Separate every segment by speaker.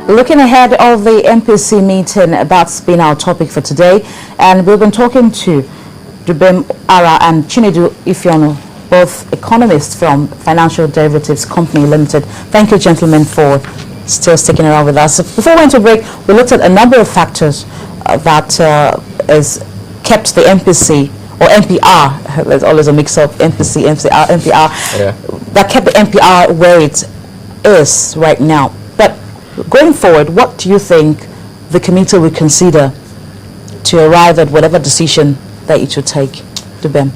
Speaker 1: Looking ahead of the MPC meeting, that's been our topic for today, and we've been talking to Dubem Ara and Chinedu Ifeonu, both economists from Financial Derivatives Company Limited. Thank you, gentlemen, for still sticking around with us. Before we went to break, we looked at a number of factors that has kept the MPC or MPR, there's always a mix-up, MPC, MPR, that kept the MPR where it is right now. But going forward, what do you think the committee will consider to arrive at whatever decision that it should take, Dubem?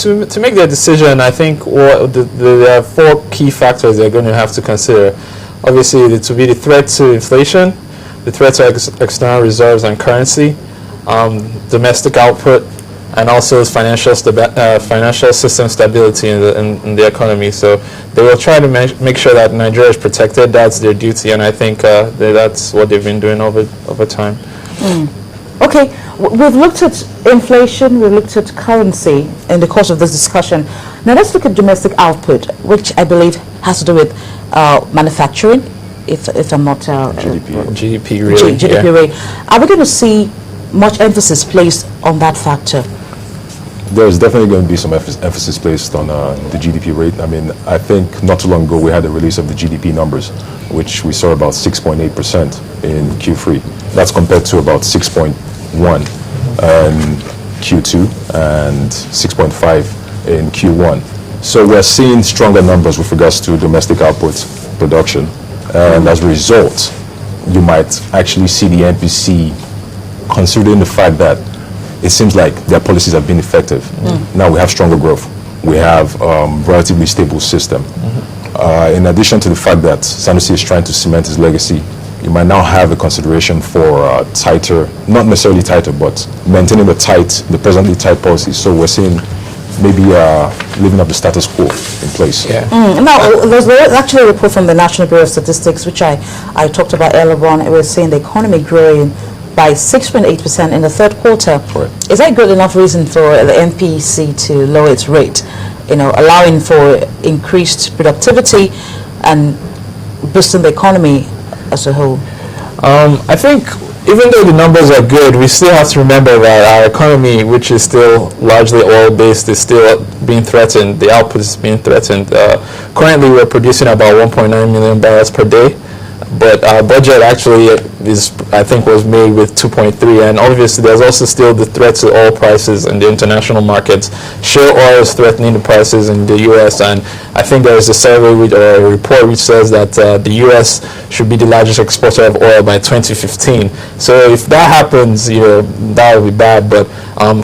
Speaker 2: To make their decision, I think there are four key factors they're going to have to consider. Obviously, it will be the threat to inflation, the threat to external reserves and currency, domestic output, and also financial system stability in the economy. So they will try to make sure that Nigeria is protected. That's their duty, and I think that's what they've been doing over time.
Speaker 1: Okay, we've looked at inflation, we've looked at currency in the course of this discussion. Now let's look at domestic output, which I believe has to do with manufacturing, if I'm not...
Speaker 2: GDP really.
Speaker 1: GDP rate. Are we going to see much emphasis placed on that factor?
Speaker 3: There's definitely going to be some emphasis placed on the GDP rate. I mean, I think not too long ago we had the release of the GDP numbers, which we saw about 6.8% in Q3. That's compared to about 6.1 in Q2 and 6.5 in Q1. So we're seeing stronger numbers with regards to domestic output production. And as a result, you might actually see the MPC considering the fact that it seems like their policies have been effective. Now we have stronger growth. We have relatively stable system. In addition to the fact that Sanusi is trying to cement his legacy, you might now have a consideration for tighter, not necessarily tighter, but maintaining the presently tight policies. So we're seeing maybe living up the status quo in place.
Speaker 1: Now, there's actually a report from the National Bureau of Statistics, which I talked about earlier on. It was saying the economy growing by 6.8% in the third quarter.
Speaker 3: Correct.
Speaker 1: Is that good enough reason for the MPC to lower its rate, allowing for increased productivity and boosting the economy as a whole?
Speaker 2: I think even though the numbers are good, we still have to remember that our economy, which is still largely oil-based, is still being threatened. The output is being threatened. Currently, we're producing about 1.9 million barrels per day. But our budget actually was made with 2.3, and obviously there's also still the threat to oil prices in the international markets. Shale oil is threatening the prices in the U.S., and I think there is a survey or a report which says that the U.S. should be the largest exporter of oil by 2015. So if that happens, that will be bad. But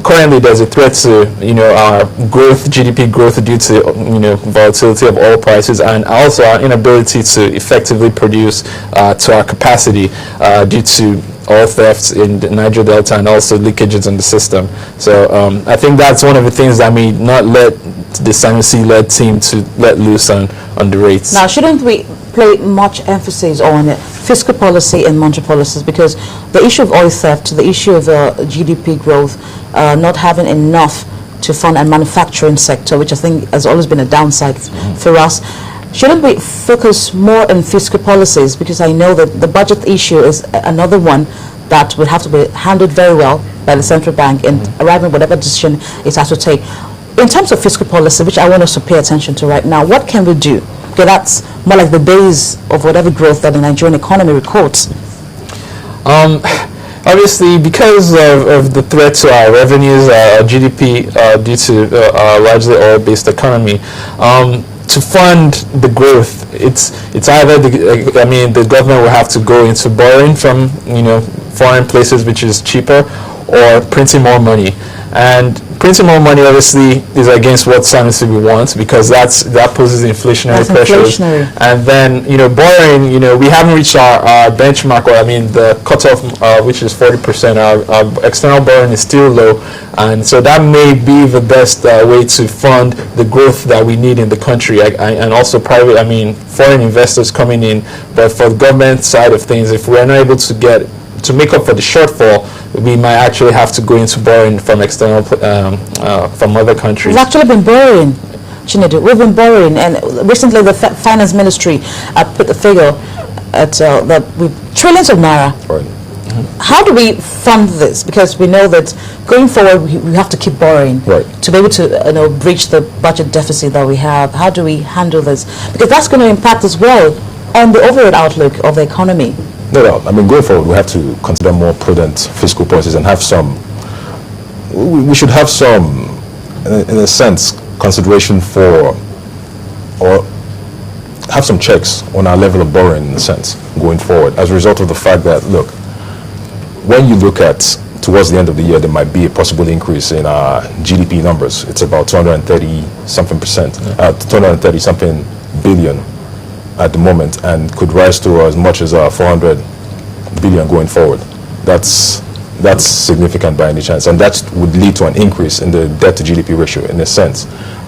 Speaker 2: currently there's a threat to our growth, GDP growth, due to volatility of oil prices, and also our inability to effectively produce to our capacity due to oil thefts in the Niger Delta and also leakages in the system. So I think that's one of the things that may not let the Sanusi-led team to let loose on the rates.
Speaker 1: Now, shouldn't we play much emphasis on fiscal policy and monetary policies, because the issue of oil theft, the issue of GDP growth, not having enough to fund a manufacturing sector, which I think has always been a downside for us. Shouldn't we focus more on fiscal policies? Because I know that the budget issue is another one that would have to be handled very well by the central bank and arriving at whatever decision it has to take. In terms of fiscal policy, which I want us to pay attention to right now, what can we do? Because that's more like the base of whatever growth that the Nigerian economy records.
Speaker 2: Obviously, because of the threat to our revenues, our GDP, due to our largely oil-based economy, to fund the growth, it's either the government will have to go into borrowing from foreign places, which is cheaper, or printing more money. And printing more money obviously is against what Sanusi wants, because that poses inflationary pressures. And then borrowing, we haven't reached our benchmark, or the cutoff, which is 40%. Our external borrowing is still low, and so that may be the best way to fund the growth that we need in the country, and also foreign investors coming in. But for the government side of things, if we're not able to make up for the shortfall, we might actually have to go into borrowing from external, from other countries.
Speaker 1: We've actually been borrowing, Chinedu. We've been borrowing, and recently the Finance Ministry put the figure with trillions of naira.
Speaker 3: Right.
Speaker 1: How do we fund this? Because we know that going forward, we have to keep borrowing
Speaker 3: Right.
Speaker 1: to be able to breach the budget deficit that we have. How do we handle this? Because that's going to impact as well on the overall outlook of the economy.
Speaker 3: No doubt. I mean, going forward, we have to consider more prudent fiscal policies and have some. We should have some, in a sense, consideration for, or have some checks on our level of borrowing, in a sense, going forward, as a result of the fact that, look, when you look at towards the end of the year, there might be a possible increase in our GDP numbers. It's about 230 something percent, 230 something billion at the moment, and could rise to as much as 400 billion going forward. That's significant by any chance, and that would lead to an increase in the debt to GDP ratio. In a sense,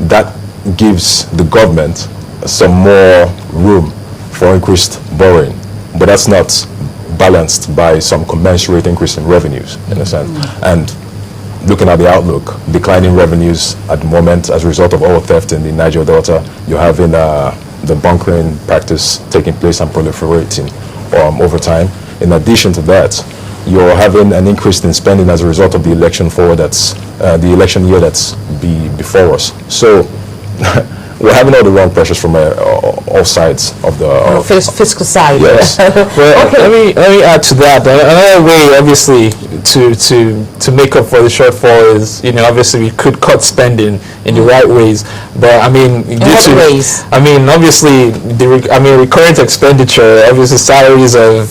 Speaker 3: that gives the government some more room for increased borrowing, but that's not balanced by some commensurate increase in revenues, in a sense. And looking at the outlook, declining revenues at the moment as a result of oil theft in the Niger Delta. You're having the bunkering practice taking place and proliferating over time. In addition to that, you're having an increase in spending as a result of the election the election year that's before us. So we're having all the wrong pressures from all sides of the
Speaker 1: Fiscal side.
Speaker 3: Yes.
Speaker 2: Well,
Speaker 1: Okay.
Speaker 2: let me add to that. Another way, obviously, to make up for the shortfall is, obviously we could cut spending in the right ways. But I mean,
Speaker 1: In what ways?
Speaker 2: I mean, obviously, recurrent expenditure, obviously salaries of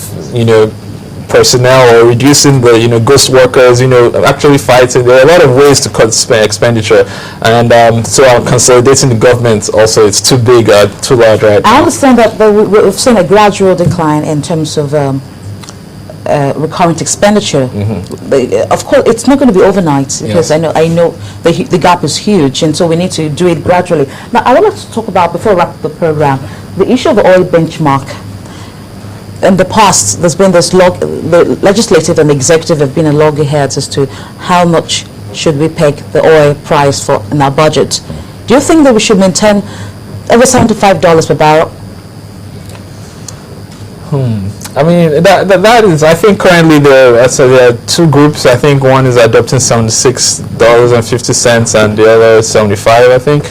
Speaker 2: personnel, or reducing the ghost workers, actually fighting. There are a lot of ways to cut expenditure, and so consolidating the government also, it's too big, too large right
Speaker 1: I
Speaker 2: now.
Speaker 1: understand that we've seen a gradual decline in terms of recurrent expenditure. Of course, it's not going to be overnight, because
Speaker 2: Yes.
Speaker 1: I know the gap is huge, and so we need to do it gradually. Now, I want to talk about, before we wrap up the program, the issue of the oil benchmark. In the past, there's been this the legislative and executive have been a loggerheads as to how much should we peg the oil price for in our budget. Do you think that we should maintain over $75 per barrel?
Speaker 2: I mean, that is, I think currently there are two groups. I think one is adopting $76.50 and the other is 75, I think.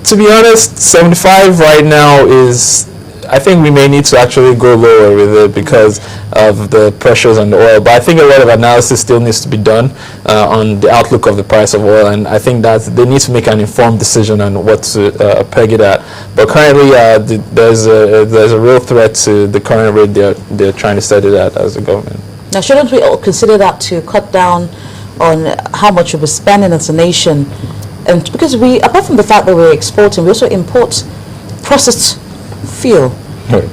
Speaker 2: To be honest, 75 right now is, I think we may need to actually go lower with it because of the pressures on the oil. But I think a lot of analysis still needs to be done on the outlook of the price of oil, and I think that they need to make an informed decision on what to peg it at. But currently, there's a real threat to the current rate they're trying to set it at as a government.
Speaker 1: Now, shouldn't we all consider that to cut down on how much we're spending as a nation? And because we, apart from the fact that we're exporting, we also import processed fuel.
Speaker 3: Right.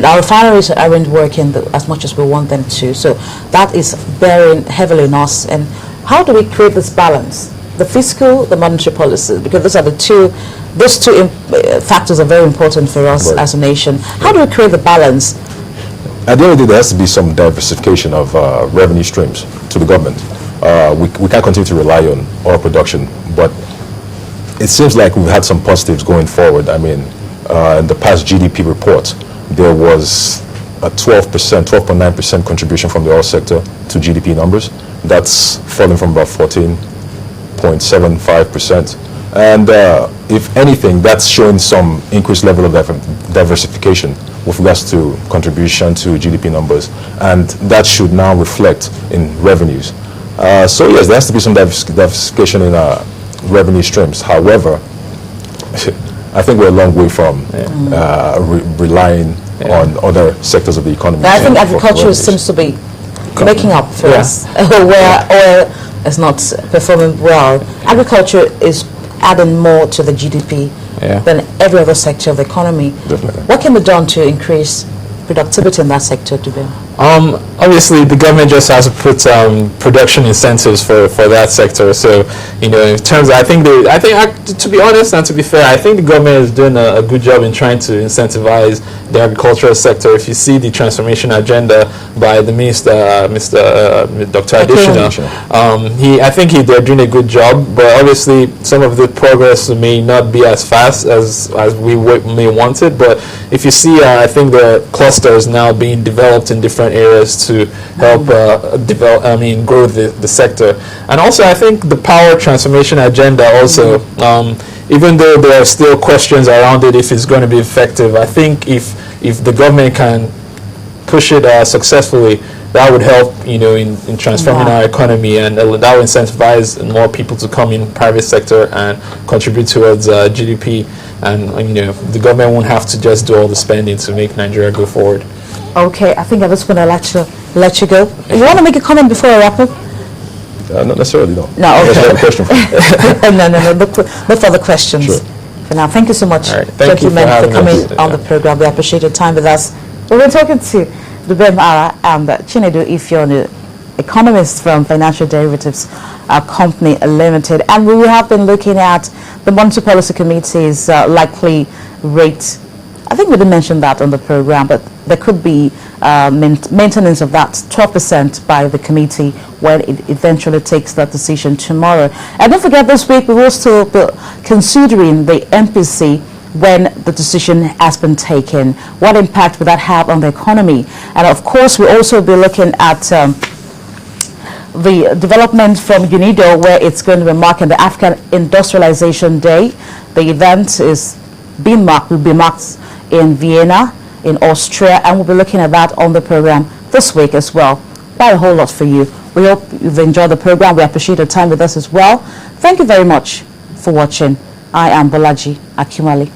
Speaker 1: Our refineries aren't working as much as we want them to, so that is bearing heavily on us. And how do we create this balance? The fiscal, the monetary policy, because those two factors are very important for us
Speaker 3: Right.
Speaker 1: as a nation. How do we create the balance?
Speaker 3: At the end of the day, there has to be some diversification of revenue streams to the government. We can't continue to rely on oil production, but it seems like we've had some positives going forward. I mean, in the past GDP report, there was a 12.9% contribution from the oil sector to GDP numbers. That's fallen from about 14.75%. And if anything, that's showing some increased level of diversification with regards to contribution to GDP numbers. And that should now reflect in revenues. So yes, there has to be some diversification in revenue streams. However, I think we're a long way from relying on other sectors of the economy.
Speaker 1: But I think
Speaker 3: for
Speaker 1: agriculture
Speaker 3: revenues.
Speaker 1: seems to be making up for us, where oil is not performing well. Agriculture is adding more to the GDP than every other sector of the economy.
Speaker 3: Definitely.
Speaker 1: What can be done to increase productivity in that sector today?
Speaker 2: Obviously, the government just has to put production incentives for that sector. So, in terms of, to be honest and to be fair, I think the government is doing a good job in trying to incentivize the agricultural sector. If you see the transformation agenda by the minister, Dr. Adesina, I think they're doing a good job, but obviously some of the progress may not be as fast as we may want it. But if you see, I think the clusters now being developed in different areas to help grow the sector. And also, I think the power transformation agenda also, even though there are still questions around it if it's going to be effective, I think if the government can push it successfully, that would help, in transforming our economy, and that will incentivize more people to come in private sector and contribute towards GDP, and the government won't have to just do all the spending to make Nigeria go forward.
Speaker 1: Okay, I think I'm just going to let you go. You want to make a comment before I wrap up?
Speaker 3: Not necessarily, no.
Speaker 1: No, okay.
Speaker 3: I have a question for you.
Speaker 1: No. No further questions.
Speaker 3: Sure.
Speaker 1: For now, thank you so much,
Speaker 2: Thank
Speaker 1: gentlemen,
Speaker 2: you
Speaker 1: for coming on the program. We appreciate your time with us. We've been talking to Dubem Ara and Chinedu Ifeonu, economists from Financial Derivatives Company Limited, and we have been looking at the Monetary Policy Committee's likely rate. I think we didn't mention that on the program, but there could be maintenance of that 12% by the committee when it eventually takes that decision tomorrow. And don't forget, this week we will still be considering the MPC when the decision has been taken. What impact will that have on the economy? And of course, we'll also be looking at the development from UNIDO, where it's going to be marking the African Industrialization Day. The event will be marked in Vienna, in Austria, and we'll be looking at that on the program this week as well. Quite a whole lot for you. We hope you've enjoyed the program. We appreciate your time with us as well. Thank you very much for watching. I am Bolaji Akumali.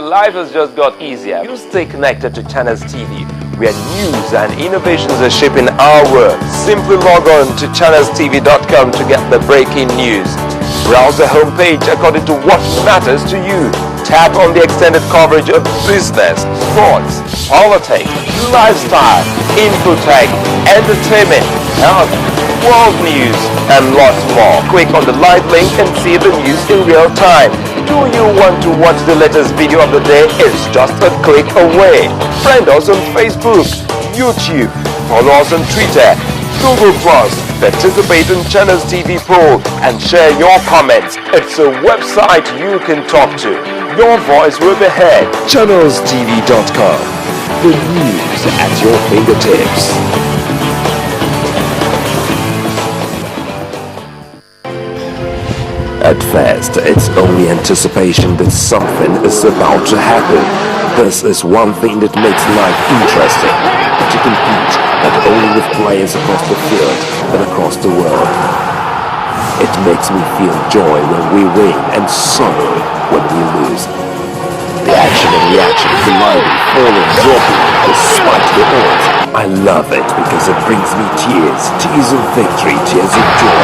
Speaker 4: Life has just got easier. You stay connected to Channels TV, where news and innovations are shaping our world. Simply log on to channelstv.com to get the breaking news. Browse the homepage according to what matters to you. Tap on the extended coverage of business, sports, politics, lifestyle, infotech, entertainment, health, world news, and lots more. Click on the live link and see the news in real time. Do you want to watch the latest video of the day? It's just a click away. Friend us on Facebook, YouTube, follow us on Twitter, Google+, participate in Channels TV poll, and share your comments. It's a website you can talk to. Your voice will be heard. ChannelsTV.com. The news at your fingertips. At first, it's only anticipation that something is about to happen. This is one thing that makes life interesting. To compete not only with players across the field, but across the world. It makes me feel joy when we win and sorrow when we lose. The action and reaction, colliding, falling, dropping, despite the odds. I love it because it brings me tears of victory, tears of joy.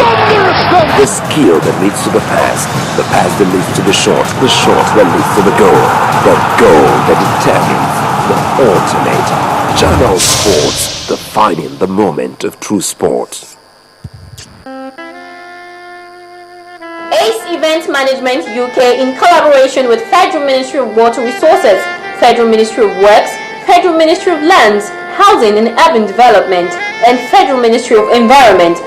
Speaker 4: The skill that leads to the pass that leads to the shot that leads to the goal that determines the ultimate. Channel Sports, defining the moment of true sport.
Speaker 5: ACE Event Management UK, in collaboration with Federal Ministry of Water Resources, Federal Ministry of Works, Federal Ministry of Lands, Housing and Urban Development, and Federal Ministry of Environment,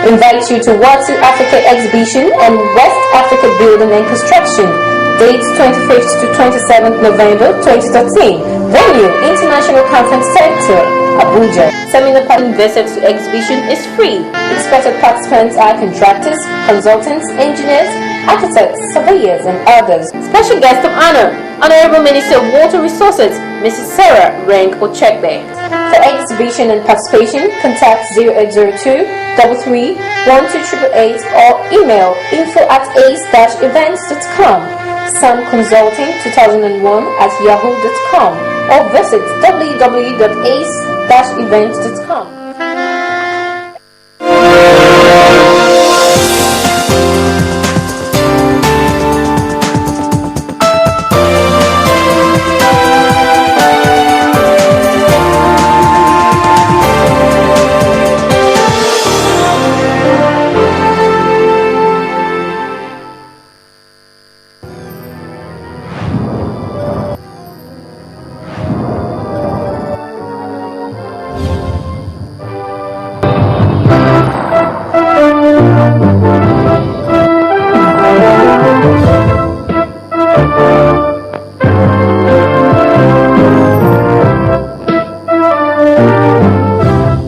Speaker 5: invites you to Watu Africa Exhibition and West Africa Building and Construction. Dates 25th to 27th November 2013. Venue, International Conference Center, Abuja. Seminar visit to exhibition is free. Expected participants are contractors, consultants, engineers, architects, surveyors, and others. Special guest of honor, Honorable Minister of Water Resources, Mrs. Sarah Rank Ochekbe. For exhibition and participation, contact 0802 33 12888 or email info@ace-events.com, Sun Consulting 2001@yahoo.com, or visit www.ace-events.com.